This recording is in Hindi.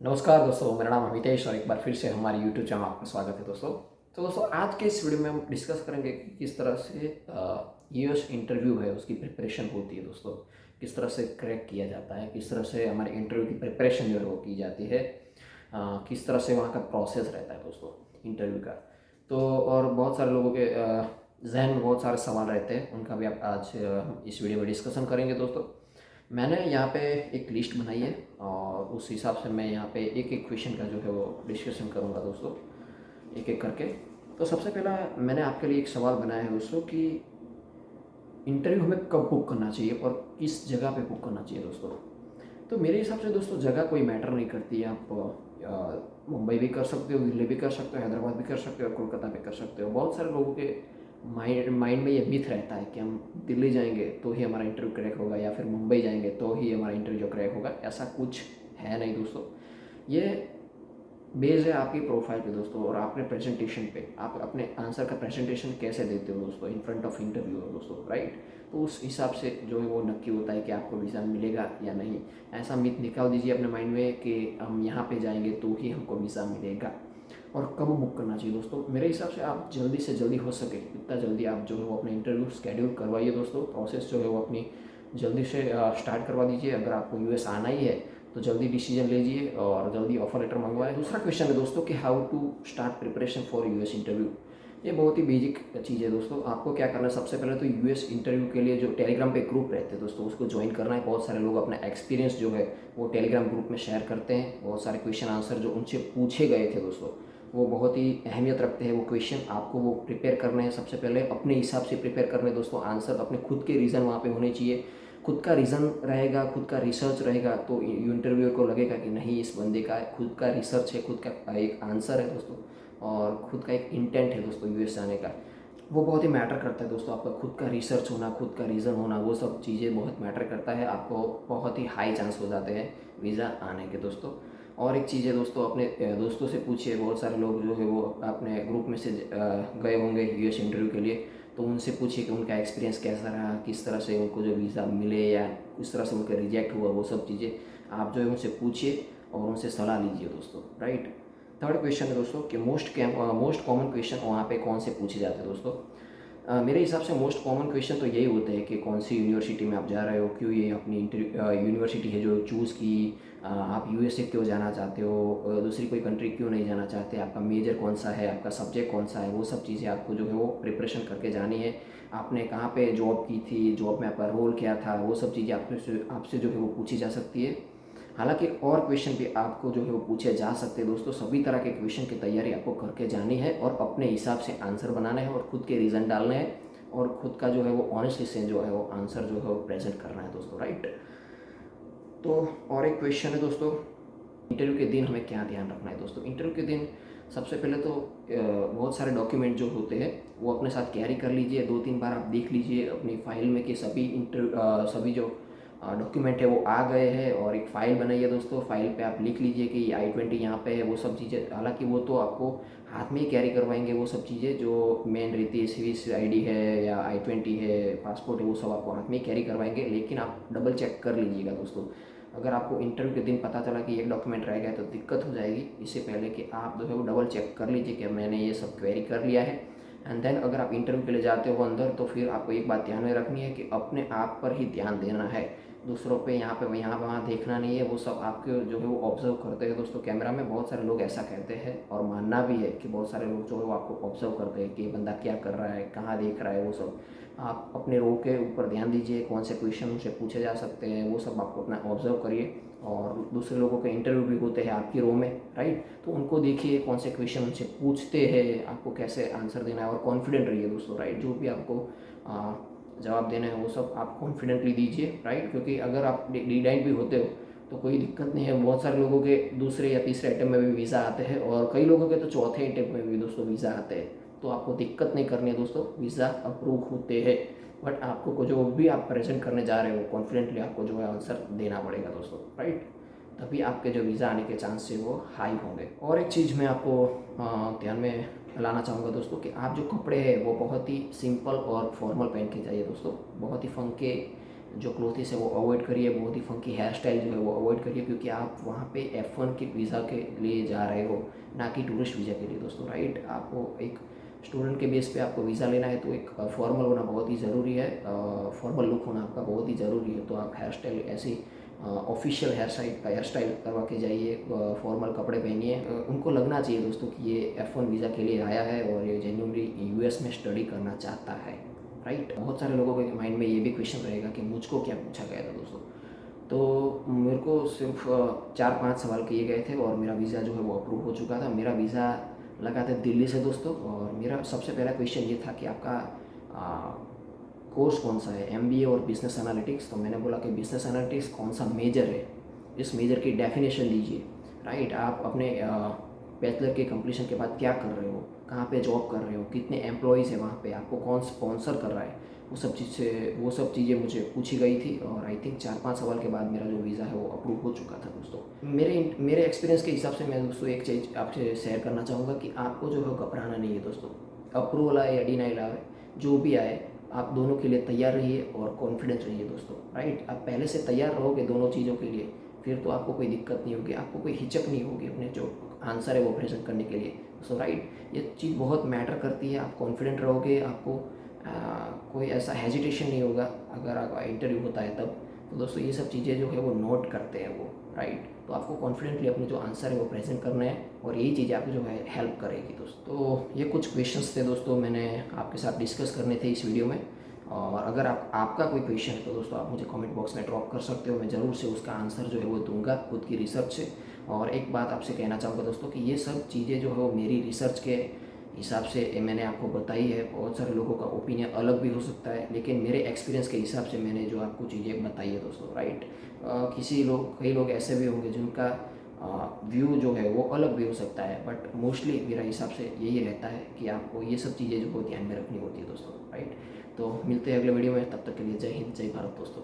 नमस्कार दोस्तों, मेरा नाम अमितेश और एक बार फिर से हमारे यूट्यूब चैनल में आपका स्वागत है दोस्तों। तो दोस्तों, आज के इस वीडियो में हम डिस्कस करेंगे कि किस तरह से यूएस इंटरव्यू है उसकी प्रिपरेशन होती है दोस्तों, किस तरह से क्रैक किया जाता है, किस तरह से हमारे इंटरव्यू की प्रिपरेशन जो है वो की जाती है, किस तरह से वहाँ का प्रोसेस रहता है दोस्तों इंटरव्यू का। तो और बहुत सारे लोगों के जहन में बहुत सारे सवाल रहते हैं, उनका भी आप आज इस वीडियो में डिस्कशन करेंगे दोस्तों। मैंने यहाँ पे एक लिस्ट बनाई है और उस हिसाब से मैं यहाँ पे एक एक क्वेश्चन का जो है वो डिस्कशन करूँगा दोस्तों, एक एक करके। तो सबसे पहला मैंने आपके लिए एक सवाल बनाया है दोस्तों कि इंटरव्यू हमें कब बुक करना चाहिए और किस जगह पे बुक करना चाहिए दोस्तों। तो मेरे हिसाब से दोस्तों जगह कोई मैटर नहीं करती है। आप मुंबई भी कर सकते हो, दिल्ली भी कर सकते हो, हैदराबाद भी कर सकते हो, कोलकाता भी कर सकते हो। बहुत सारे लोगों के माइंड में ये मिथ रहता है कि हम दिल्ली जाएंगे तो ही हमारा इंटरव्यू क्रैक होगा या फिर मुंबई जाएंगे तो ही हमारा इंटरव्यू क्रैक होगा। ऐसा कुछ है नहीं दोस्तों। ये बेस्ड है आपकी प्रोफाइल पे दोस्तों और आपके प्रेजेंटेशन पे। आप अपने आंसर का प्रेजेंटेशन कैसे देते हो दोस्तों इन फ्रंट ऑफ इंटरव्यू दोस्तों, राइट। तो उस हिसाब से जो है वो नक्की होता है कि आपको वीज़ा मिलेगा या नहीं। ऐसा मिथ निकाल दीजिए अपने माइंड में कि हम यहाँ पे जाएंगे तो ही हमको वीज़ा मिलेगा। और कब बुक करना चाहिए दोस्तों, मेरे हिसाब से आप जल्दी से जल्दी हो सके इतना जल्दी आप जो है वो अपने इंटरव्यू शेड्यूल करवाइए दोस्तों। प्रोसेस जो है वो अपनी जल्दी से स्टार्ट करवा दीजिए। अगर आपको यूएस आना ही है तो जल्दी डिसीजन लीजिए और जल्दी ऑफर लेटर मंगवाएं। दूसरा क्वेश्चन है दोस्तों कि how to start preparation for US interview. ये बहुत ही बेसिक चीज़ है दोस्तों। आपको क्या करना है, सबसे पहले तो यूएस इंटरव्यू के लिए जो टेलीग्राम पे ग्रुप रहते हैं दोस्तों उसको ज्वाइन करना है। बहुत सारे लोग अपना एक्सपीरियंस जो है वो टेलीग्राम ग्रुप में शेयर करते हैं। बहुत सारे क्वेश्चन आंसर जो उनसे पूछे गए थे दोस्तों वो बहुत ही अहमियत रखते हैं। वो क्वेश्चन आपको वो प्रिपेयर करने हैं, सबसे पहले अपने हिसाब से प्रिपेयर करने दोस्तों। आंसर अपने खुद के रीज़न वहाँ पे होने चाहिए। खुद का रीज़न रहेगा, खुद का रिसर्च रहेगा तो इंटरव्यूअर को लगेगा कि नहीं इस बंदे का खुद का रिसर्च है, खुद का एक आंसर है दोस्तों और खुद का एक इंटेंट है दोस्तों यूएस जाने का। वो बहुत ही मैटर करता है दोस्तों। आपका खुद का रिसर्च होना, खुद का रीज़न होना, वो सब चीज़ें बहुत मैटर करता है। आपको बहुत ही हाई चांस हो जाते हैं वीज़ा आने के दोस्तों। और एक चीज़ है दोस्तों, अपने दोस्तों से पूछिए। बहुत सारे लोग जो है वो अपने ग्रुप में से गए होंगे यूएस इंटरव्यू के लिए, तो उनसे पूछिए कि उनका एक्सपीरियंस कैसा रहा, किस तरह से उनको जो वीज़ा मिले या किस तरह से उनका रिजेक्ट हुआ, वो सब चीज़ें आप जो है उनसे पूछिए और उनसे सलाह लीजिए दोस्तों, राइट। थर्ड क्वेश्चन है दोस्तों कि मोस्ट कॉमन क्वेश्चन वहाँ पे कौन से पूछे जाते हैं दोस्तों। मेरे हिसाब से मोस्ट कॉमन क्वेश्चन तो यही होते हैं कि कौन सी यूनिवर्सिटी में आप जा रहे हो, क्यों ये अपनी यूनिवर्सिटी है जो चूज़ की, आप यूएसए क्यों जाना चाहते हो, दूसरी कोई कंट्री क्यों नहीं जाना चाहते, आपका मेजर कौन सा है, आपका सब्जेक्ट कौन सा है, वो सब चीज़ें आपको जो है वो प्रिपरेशन करके जानी है। आपने कहाँ पे जॉब की थी, जॉब में आपका रोल क्या था, वो सब चीज़ें आपसे जो है वो पूछी जा सकती है। हालांकि और क्वेश्चन भी आपको जो है वो पूछे जा सकते हैं दोस्तों। सभी तरह के क्वेश्चन की तैयारी आपको करके जानी है और अपने हिसाब से आंसर बनाना है और खुद के रीज़न डालने हैं और खुद का जो है वो ऑनेस्टली से जो है वो आंसर जो है वो प्रेजेंट करना है दोस्तों, राइट। तो और एक क्वेश्चन है दोस्तों, इंटरव्यू के दिन हमें क्या ध्यान रखना है दोस्तों। इंटरव्यू के दिन सबसे पहले तो बहुत सारे डॉक्यूमेंट जो होते हैं वो अपने साथ कैरी कर लीजिए। 2-3 बार आप देख लीजिए अपनी फ़ाइल में कि सभी जो डॉक्यूमेंट है वो आ गए हैं। और एक फ़ाइल बनाइए दोस्तों। फाइल पे आप लिख लीजिए कि I-20 यहाँ पे है, वो सब चीज़ें। हालांकि वो तो आपको हाथ में ही कैरी करवाएंगे, वो सब चीज़ें जो मेन रहती है, स्विस ID है या I-20 है, पासपोर्ट है, वो सब आपको हाथ में ही कैरी करवाएंगे। लेकिन आप डबल चेक कर लीजिएगा दोस्तों। अगर आपको इंटरव्यू के दिन पता चला कि एक डॉक्यूमेंट रह गया तो दिक्कत हो जाएगी। इससे पहले कि आप जो है वो डबल चेक कर लीजिए कि मैंने ये सब क्वेरी कर लिया है। एंड देन अगर आप इंटरव्यू के लिए जाते हो अंदर तो फिर आपको एक बात ध्यान में रखनी है कि अपने आप पर ही ध्यान देना है। दूसरों पे यहाँ पे यहाँ वहाँ देखना नहीं है। वो सब आपके जो है वो ऑब्जर्व करते हैं दोस्तों कैमरा में। बहुत सारे लोग ऐसा कहते हैं और मानना भी है कि बहुत सारे लोग जो है वो आपको ऑब्जर्व करते हैं कि ये बंदा क्या कर रहा है, कहाँ देख रहा है। वो सब आप अपने रो के ऊपर ध्यान दीजिए, कौन से क्वेश्चन उनसे पूछे जा सकते हैं, वो सब आपको अपना ऑब्जर्व करिए। और दूसरे लोगों के इंटरव्यू भी होते हैं आपकी रो में, राइट। तो उनको देखिए कौन से क्वेश्चन उनसे पूछते हैं, आपको कैसे आंसर देना है और कॉन्फिडेंट रहिए दोस्तों, राइट। जो भी आपको जवाब देना है वो सब आप कॉन्फिडेंटली दीजिए, राइट। क्योंकि अगर आप डिनाइड भी होते हो तो कोई दिक्कत नहीं है। बहुत सारे लोगों के दूसरे या तीसरे अटेम्प्ट में भी वीज़ा आते हैं और कई लोगों के तो चौथे अटेम्प्ट में भी दोस्तों वीज़ा आते हैं। तो आपको दिक्कत नहीं करनी है दोस्तों, वीज़ा अप्रूव होते हैं। बट आपको जो भी आप प्रेजेंट करने जा रहे हो कॉन्फिडेंटली आपको जो है आंसर देना पड़ेगा दोस्तों, राइट। तभी आपके जो वीज़ा आने के चांस है वो हाई होंगे। और एक चीज़ मैं आपको ध्यान में लाना चाहूँगा दोस्तों कि आप जो कपड़े हैं वो बहुत ही सिंपल और फॉर्मल पहन के जाइए दोस्तों। बहुत ही फंके जो क्लोथिस है वो अवॉइड करिए, बहुत ही फंकी हेयर स्टाइल जो है वो अवॉइड करिए, क्योंकि आप वहाँ पे F1 के वीज़ा के लिए जा रहे हो, ना कि टूरिस्ट वीज़ा के लिए दोस्तों, राइट। आपको एक स्टूडेंट के बेस पे आपको वीज़ा लेना है, तो एक फॉर्मल होना बहुत ही ज़रूरी है, फॉर्मल लुक होना आपका बहुत ही ज़रूरी है। तो आप हेयर स्टाइल ऐसी ऑफिशियल हेयर स्टाइल करवा के जाइए, फॉर्मल कपड़े पहनिए, उनको लगना चाहिए दोस्तों कि ये F1 वीज़ा के लिए आया है और ये जेन्युइनली US में स्टडी करना चाहता है, राइट। बहुत सारे लोगों के माइंड में ये भी क्वेश्चन रहेगा कि मुझको क्या पूछा गया था दोस्तों। तो मेरे को सिर्फ 4-5 सवाल किए गए थे और मेरा वीज़ा जो है वो अप्रूव हो चुका था। मेरा वीज़ा लगा था दिल्ली से दोस्तों, और मेरा सबसे पहला क्वेश्चन ये था कि आपका कोर्स कौन सा है, MBA और बिजनेस एनालिटिक्स। तो मैंने बोला कि बिजनेस एनालिटिक्स कौन सा मेजर है, इस मेजर की डेफिनेशन दीजिए, राइट। आप अपने बैचलर के कंप्लीशन के बाद क्या कर रहे हो, कहाँ पे जॉब कर रहे हो, कितने एम्प्लॉयज़ हैं वहाँ पे, आपको कौन स्पॉन्सर कर रहा है, वो सब चीज़ें मुझे पूछी गई थी। और आई थिंक 4-5 सवाल के बाद मेरा जो वीज़ा है वो अप्रूव हो चुका था दोस्तों। मेरे एक्सपीरियंस के हिसाब से मैं दोस्तों एक चीज़ आपसे शेयर करना चाहूँगा कि आपको जो है घबराना नहीं है दोस्तों। अप्रूवल आए या डिनाइल आए, जो भी आए, आप दोनों के लिए तैयार रहिए और कॉन्फिडेंट रहिए दोस्तों, राइट। आप पहले से तैयार रहोगे दोनों चीज़ों के लिए, फिर तो आपको कोई दिक्कत नहीं होगी, आपको कोई हिचक नहीं होगी अपने जो आंसर है वो प्रेजेंट करने के लिए। सो राइट, ये चीज़ बहुत मैटर करती है। आप कॉन्फिडेंट रहोगे, आपको कोई ऐसा हेजिटेशन नहीं होगा अगर आपका इंटरव्यू होता है तब। तो दोस्तों ये सब चीज़ें जो है वो नोट करते हैं वो, राइट। तो आपको कॉन्फिडेंटली अपने जो आंसर है वो प्रेजेंट करना है, और यही चीज़ें आपको जो है हेल्प करेगी दोस्तों। तो ये कुछ क्वेश्चंस थे दोस्तों, मैंने आपके साथ डिस्कस करने थे इस वीडियो में। और अगर आपका कोई क्वेश्चन है तो दोस्तों आप मुझे कमेंट बॉक्स में ड्रॉप कर सकते हो, मैं ज़रूर से उसका आंसर जो है वो दूंगा खुद की रिसर्च से। और एक बात आपसे कहना चाहूँगा दोस्तों कि ये सब चीज़ें जो है वो मेरी रिसर्च के हिसाब से मैंने आपको बताई है। बहुत सारे लोगों का ओपिनियन अलग भी हो सकता है, लेकिन मेरे एक्सपीरियंस के हिसाब से मैंने जो आपको चीज़ें बताई है दोस्तों, राइट। कई लोग ऐसे भी होंगे जिनका व्यू जो है वो अलग भी हो सकता है, बट मोस्टली मेरा हिसाब से यही रहता है कि आपको ये सब चीज़ें जो ध्यान में रखनी होती है दोस्तों, राइट। तो मिलते हैं अगले वीडियो में, तब तक के लिए जय हिंद जय भारत दोस्तों।